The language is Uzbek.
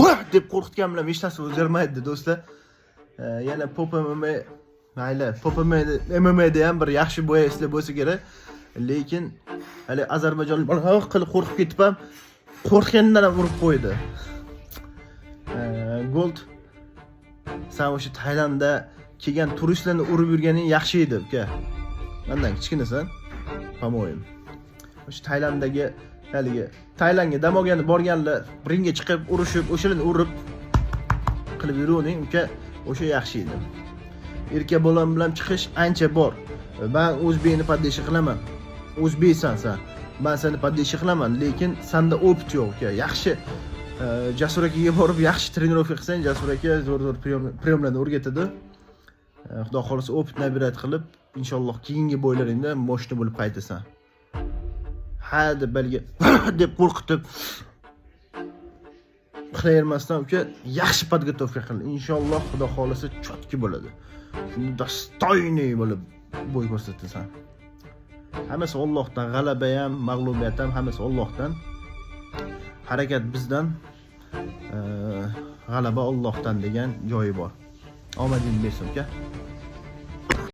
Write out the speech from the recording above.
"Bah!" deb qo'rqitgan bilan hech narsa o'zgarmaydi do'stlar. Yana Pop MMA mayli, Pop MMA da ham bir yaxshi bo'yasizlar bo'lsa kerak. Lekin hali Ozarbayjonlik bola qilib qo'rqib ketib ham qo'rqgandan ham urib qo'ydi. Gold sen o'sha Tailandda kelgan turistlarni urib yurganing yaxshi edi, uka. Mendan kichkinasan, pamoyim. O'sha Tailanddagi haligi Tailandga dam olganda borganlar ringga chiqib urushib, o'shalarni urib qilib yuruvning, uka, o'sha yaxshi edi. Erkak bolam bilan chiqish ancha bor. Men o'zbekni poddeshi qilaman. O'zbeksan sen. Men seni poddeshi qilaman, lekin senda opit yo'q, uka. Yaxshi Jasur akaga borib yaxshi trenirovka qilsang, Jasur aka zo'r priyomlarni o'rgatadi. Xudo xolisa opit nabirat qilib, inshaalloh keyingi bo'ylaringda moshna bo'lib qaytasan. Ha deb balga deb qo'rqitib qilavermasdan uka, yaxshi podgotovka qil. Inshaalloh Xudo xolisa chotki bo'ladi. Shunda dostoyniy bo'lib bo'y ko'rsatasan. Hammasi Allohdan, g'alaba ham, mag'lubiyat ham hammasi Allohdan. Harakat bizdan, g'alaba Allohdan degan joyi bor. Omading bersin uka.